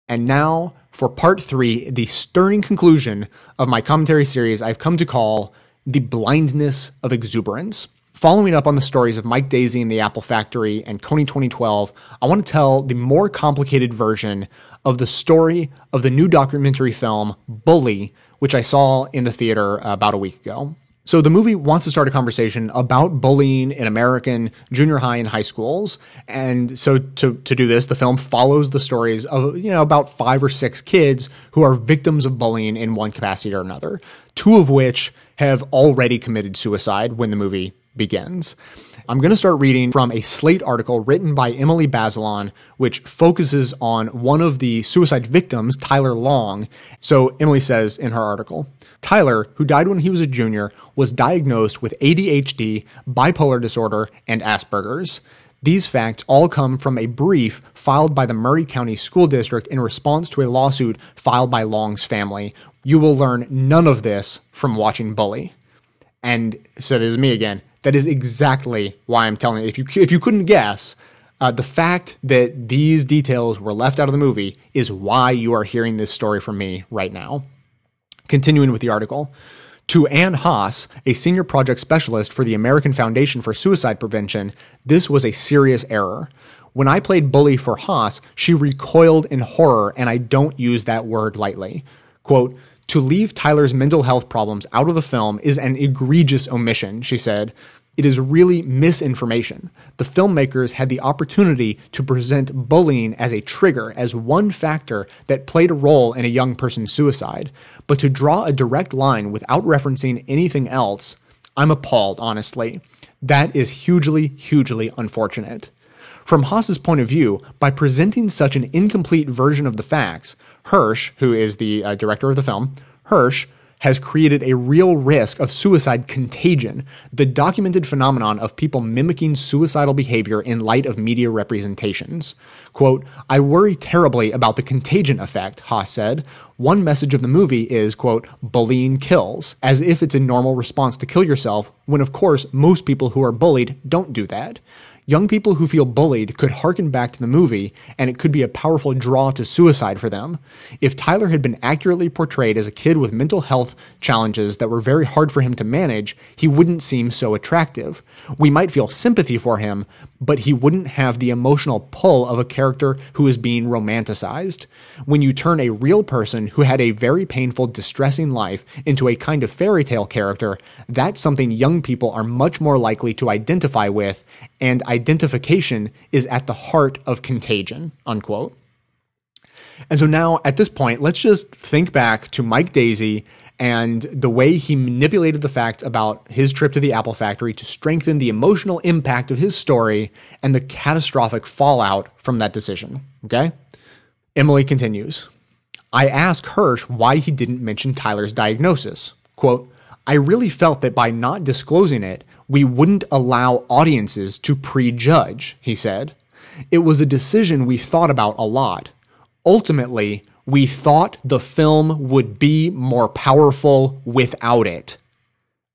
And now, for part 3, the stirring conclusion of my commentary series I've come to call The Blindness of Exuberance. Following up on the stories of Mike Daisey and the Apple Factory and Coney 2012, I want to tell the more complicated version of the story of the new documentary film, Bully, which I saw in the theater about a week ago. So the movie wants to start a conversation about bullying in American junior high and high schools. And so to do this, the film follows the stories of, about 5 or 6 kids who are victims of bullying in one capacity or another, 2 of which have already committed suicide when the movie begins. I'm going to start reading from a Slate article written by Hillary Bazelon, which focuses on one of the suicide victims, Tyler Long. So Emily says in her article, Tyler, who died when he was a junior, was diagnosed with ADHD, bipolar disorder, and Asperger's. These facts all come from a brief filed by the Murray County School District in response to a lawsuit filed by Long's family. You will learn none of this from watching Bully. And so this is me again. That is exactly why I'm telling you. If you couldn't guess, the fact that these details were left out of the movie is why you are hearing this story from me right now. Continuing with the article. To Ann Haas, a senior project specialist for the American Foundation for Suicide Prevention, this was a serious error. When I played Bully for Haas, she recoiled in horror, and I don't use that word lightly. Quote, to leave Tyler's mental health problems out of the film is an egregious omission, she said. It is really misinformation. The filmmakers had the opportunity to present bullying as a trigger, as one factor that played a role in a young person's suicide. But to draw a direct line without referencing anything else, I'm appalled, honestly. That is hugely, hugely unfortunate. From Haas's point of view, by presenting such an incomplete version of the facts, Hirsch, who is the director of the film, Hirsch has created a real risk of suicide contagion, the documented phenomenon of people mimicking suicidal behavior in light of media representations. Quote, I worry terribly about the contagion effect, Haas said. One message of the movie is, quote, bullying kills, as if it's a normal response to kill yourself, when of course most people who are bullied don't do that. Young people who feel bullied could hearken back to the movie, and it could be a powerful draw to suicide for them. If Tyler had been accurately portrayed as a kid with mental health challenges that were very hard for him to manage, he wouldn't seem so attractive. We might feel sympathy for him, but he wouldn't have the emotional pull of a character who is being romanticized. When you turn a real person who had a very painful, distressing life into a kind of fairy tale character, that's something young people are much more likely to identify with, and identification is at the heart of contagion, unquote. And so now, at this point, let's just think back to Mike Daisey and the way he manipulated the facts about his trip to the Apple Factory to strengthen the emotional impact of his story and the catastrophic fallout from that decision, okay? Emily continues. I asked Hirsch why he didn't mention Tyler's diagnosis. Quote, I really felt that by not disclosing it, we wouldn't allow audiences to prejudge, he said. It was a decision we thought about a lot. Ultimately, we thought the film would be more powerful without it,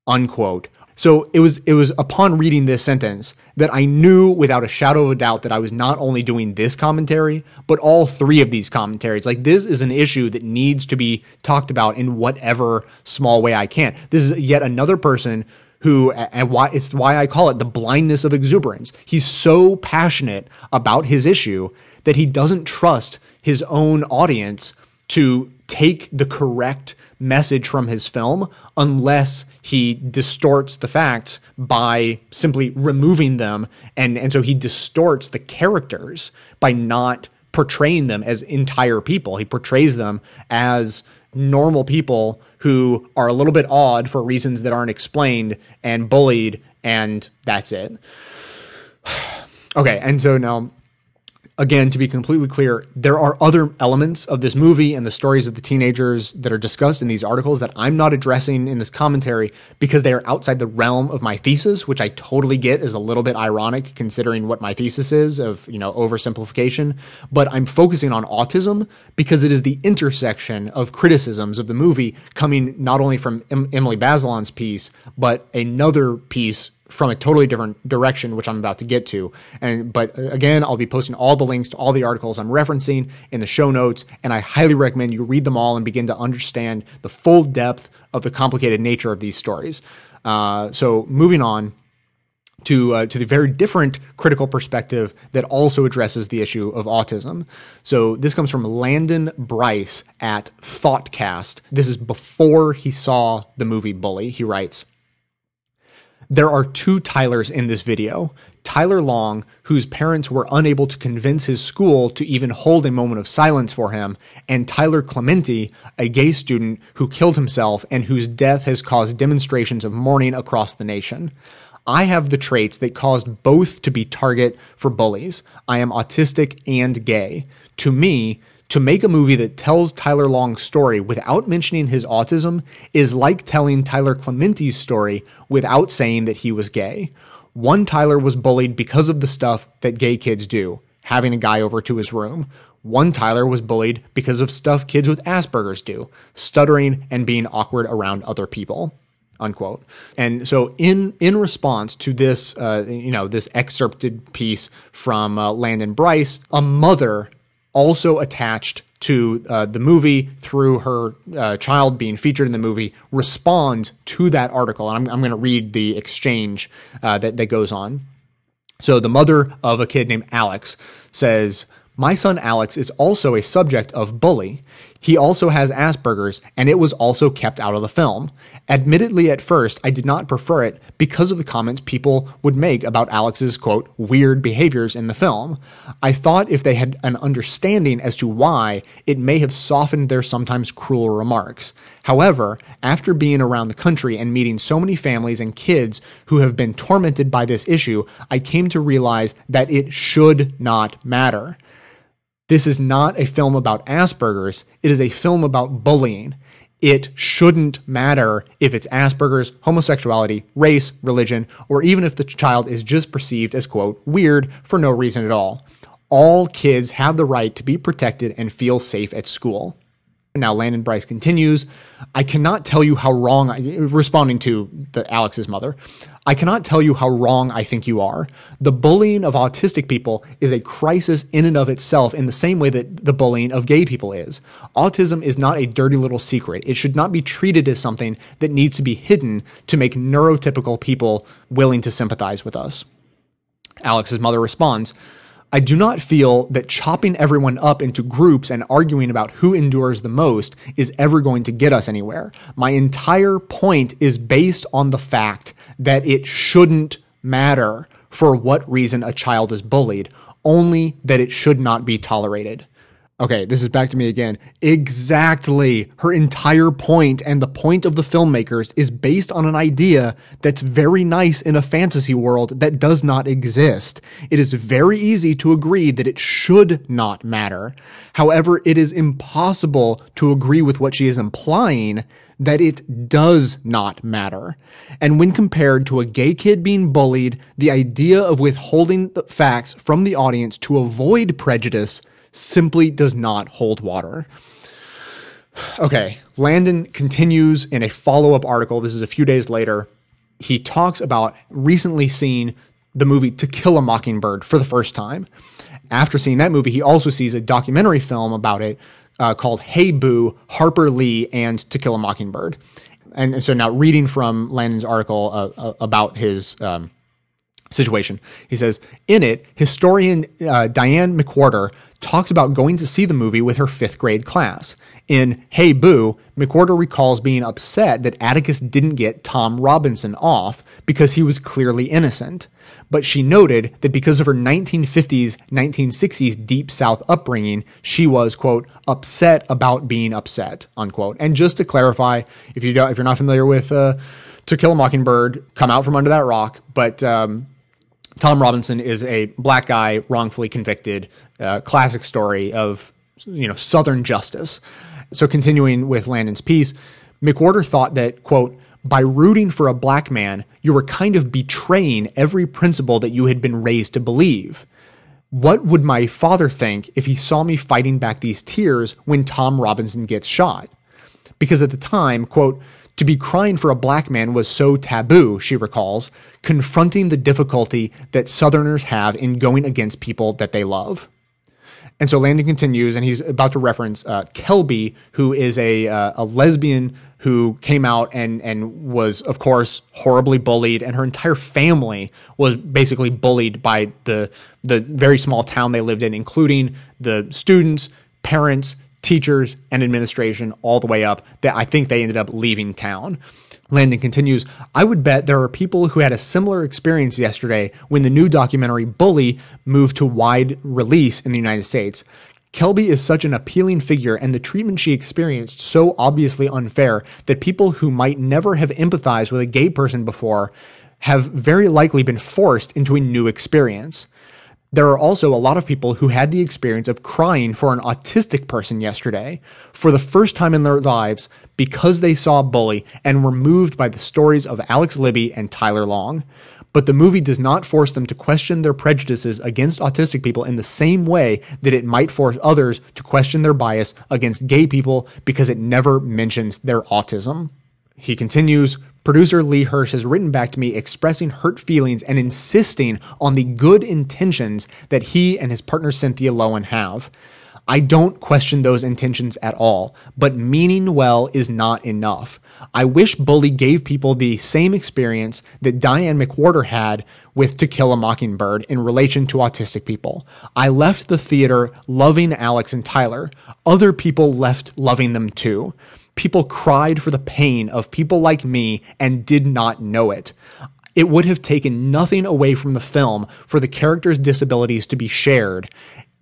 unquote. So it was upon reading this sentence that I knew without a shadow of a doubt that I was not only doing this commentary, but all 3 of these commentaries. Like, this is an issue that needs to be talked about in whatever small way I can. This is yet another person who, and why I call it the blindness of exuberance. He's so passionate about his issue that he doesn't trust his own audience to take the correct message from his film unless he distorts the facts by simply removing them. And so he distorts the characters by not portraying them as entire people. He portrays them as normal people who are a little bit odd for reasons that aren't explained and bullied, and that's it. Okay, and so now, again, to be completely clear, there are other elements of this movie and the stories of the teenagers that are discussed in these articles that I'm not addressing in this commentary because they are outside the realm of my thesis, which I totally get is a little bit ironic considering what my thesis is of, oversimplification. But I'm focusing on autism because it is the intersection of criticisms of the movie coming not only from Emily Bazelon's piece, but another piece from a totally different direction, which I'm about to get to. But again, I'll be posting all the links to all the articles I'm referencing in the show notes, and I highly recommend you read them all and begin to understand the full depth of the complicated nature of these stories. So moving on to the very different critical perspective that also addresses the issue of autism. So this comes from Landon Bryce at Thoughtcast. This is before he saw the movie Bully. He writes, "There are two Tylers in this video. Tyler Long, whose parents were unable to convince his school to even hold a moment of silence for him, and Tyler Clementi, a gay student who killed himself and whose death has caused demonstrations of mourning across the nation. I have the traits that caused both to be target for bullies. I am autistic and gay. To me, to make a movie that tells Tyler Long's story without mentioning his autism is like telling Tyler Clementi's story without saying that he was gay. One Tyler was bullied because of the stuff that gay kids do, having a guy over to his room. One Tyler was bullied because of stuff kids with Asperger's do, stuttering and being awkward around other people." Unquote. And so in response to this, this excerpted piece from Landon Bryce, a mother also attached to the movie through her child being featured in the movie responds to that article. And I'm going to read the exchange that goes on. So the mother of a kid named Alex says, "My son Alex is also a subject of Bully. He also has Asperger's, and it was also kept out of the film. Admittedly, at first, I did not prefer it because of the comments people would make about Alex's, quote, weird behaviors in the film. I thought if they had an understanding as to why, it may have softened their sometimes cruel remarks. However, after being around the country and meeting so many families and kids who have been tormented by this issue, I came to realize that it should not matter. This is not a film about Asperger's. It is a film about bullying. It shouldn't matter if it's Asperger's, homosexuality, race, religion, or even if the child is just perceived as, quote, weird for no reason at all. All kids have the right to be protected and feel safe at school." Now, Landon Bryce continues, "I cannot tell you how wrong," responding to Alex's mother, "I cannot tell you how wrong I think you are. The bullying of autistic people is a crisis in and of itself in the same way that the bullying of gay people is. Autism is not a dirty little secret. It should not be treated as something that needs to be hidden to make neurotypical people willing to sympathize with us." Alex's mother responds, "I do not feel that chopping everyone up into groups and arguing about who endures the most is ever going to get us anywhere. My entire point is based on the fact that it shouldn't matter for what reason a child is bullied, only that it should not be tolerated." Okay, this is back to me again. Exactly. Her entire point and the point of the filmmakers is based on an idea that's very nice in a fantasy world that does not exist. It is very easy to agree that it should not matter. However, it is impossible to agree with what she is implying, that it does not matter. And when compared to a gay kid being bullied, the idea of withholding the facts from the audience to avoid prejudice simply does not hold water. Okay, Landon continues in a follow-up article. This is a few days later. He talks about recently seeing the movie To Kill a Mockingbird for the first time. After seeing that movie, he also sees a documentary film about it called Hey Boo, Harper Lee, and To Kill a Mockingbird. And so now reading from Landon's article about his situation, he says, in it, historian Diane McWhorter talks about going to see the movie with her 5th grade class. In Hey Boo, McWhorter recalls being upset that Atticus didn't get Tom Robinson off because he was clearly innocent. But she noted that because of her 1950s, 1960s Deep South upbringing, she was, quote, upset about being upset, unquote. And just to clarify, if you're not familiar with To Kill a Mockingbird, come out from under that rock. But Tom Robinson is a black guy wrongfully convicted, classic story of, Southern justice. So continuing with Landon's piece, McWhorter thought that, quote, by rooting for a black man, you were kind of betraying every principle that you had been raised to believe. What would my father think if he saw me fighting back these tears when Tom Robinson gets shot? Because at the time, quote, To be crying for a black man was so taboo, she recalls, confronting the difficulty that Southerners have in going against people that they love. And so Landon continues, and he's about to reference Kelby, who is a lesbian who came out and was, of course, horribly bullied, and her entire family was basically bullied by the very small town they lived in, including the students, parents, teachers, and administration, all the way up that I think they ended up leaving town. Landon continues, I would bet there are people who had a similar experience yesterday when the new documentary Bully moved to wide release in the United States. Kelby is such an appealing figure, and the treatment she experienced so obviously unfair that people who might never have empathized with a gay person before have very likely been forced into a new experience. There are also a lot of people who had the experience of crying for an autistic person yesterday for the first time in their lives because they saw Bully and were moved by the stories of Alex Libby and Tyler Long. But the movie does not force them to question their prejudices against autistic people in the same way that it might force others to question their bias against gay people because it never mentions their autism. He continues, producer Lee Hirsch has written back to me expressing hurt feelings and insisting on the good intentions that he and his partner Cynthia Lowen have. I don't question those intentions at all, but meaning well is not enough. I wish Bully gave people the same experience that Diane McWhorter had with To Kill a Mockingbird in relation to autistic people. I left the theater loving Alex and Tyler. Other people left loving them too. People cried for the pain of people like me and did not know it. It would have taken nothing away from the film for the characters' disabilities to be shared.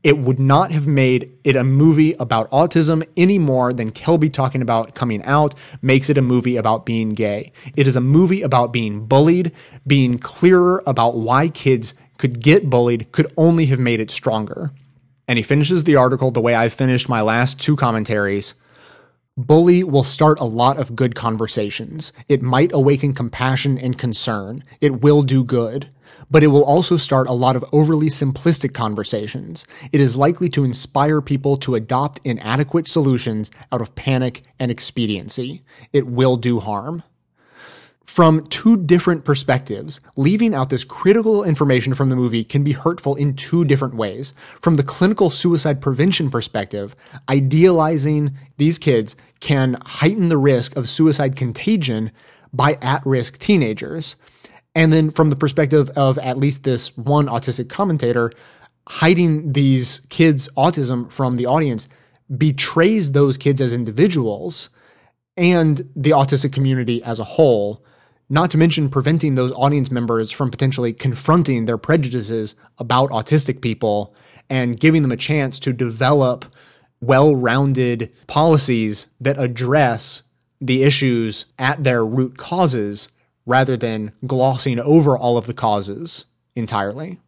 It would not have made it a movie about autism any more than Kelby talking about coming out makes it a movie about being gay. It is a movie about being bullied. Being clearer about why kids could get bullied could only have made it stronger. And he finishes the article the way I finished my last two commentaries. Bully will start a lot of good conversations. It might awaken compassion and concern. It will do good. But it will also start a lot of overly simplistic conversations. It is likely to inspire people to adopt inadequate solutions out of panic and expediency. It will do harm. From two different perspectives, leaving out this critical information from the movie can be hurtful in two different ways. From the clinical suicide prevention perspective, idealizing these kids can heighten the risk of suicide contagion by at-risk teenagers. And then from the perspective of at least this one autistic commentator, hiding these kids' autism from the audience betrays those kids as individuals and the autistic community as a whole, not to mention preventing those audience members from potentially confronting their prejudices about autistic people and giving them a chance to develop well-rounded policies that address the issues at their root causes rather than glossing over all of the causes entirely.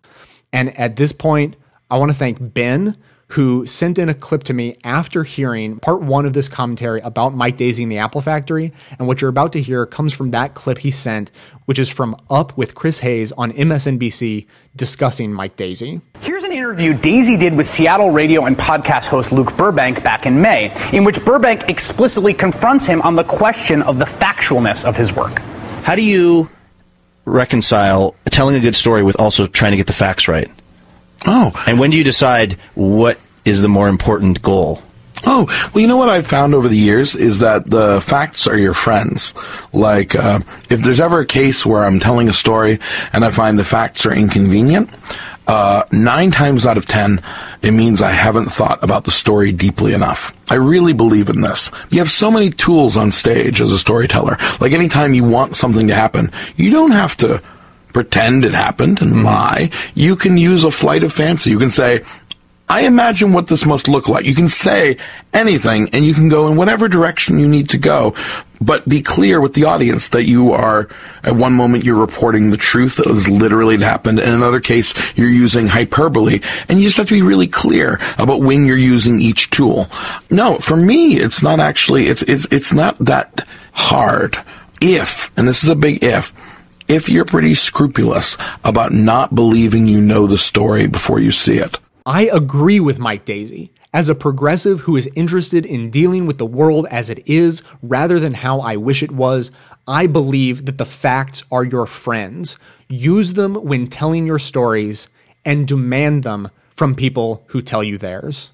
And at this point, I want to thank Ben, who sent in a clip to me after hearing part one of this commentary about Mike Daisey and the Apple Factory. And what you're about to hear comes from that clip he sent, which is from Up with Chris Hayes on MSNBC discussing Mike Daisey. Here's an interview Daisey did with Seattle radio and podcast host Luke Burbank back in May, in which Burbank explicitly confronts him on the question of the factualness of his work. How do you reconcile telling a good story with also trying to get the facts right? Oh. And when do you decide what is the more important goal? Oh, well, you know what I've found over the years is that the facts are your friends. Like, if there's ever a case where I'm telling a story and I find the facts are inconvenient, 9 times out of 10, it means I haven't thought about the story deeply enough. I really believe in this. You have so many tools on stage as a storyteller. Like, anytime you want something to happen, you don't have to pretend it happened and lie. You can use a flight of fancy. You can say, I imagine what this must look like. You can say anything, and you can go in whatever direction you need to go, but be clear with the audience that you are, at one moment, you're reporting the truth that has literally happened, and in another case, you're using hyperbole, and you just have to be really clear about when you're using each tool. No, for me, it's not actually, it's not that hard if, and this is a big if you're pretty scrupulous about not believing you know the story before you see it. I agree with Mike Daisey. As a progressive who is interested in dealing with the world as it is rather than how I wish it was, I believe that the facts are your friends. Use them when telling your stories and demand them from people who tell you theirs.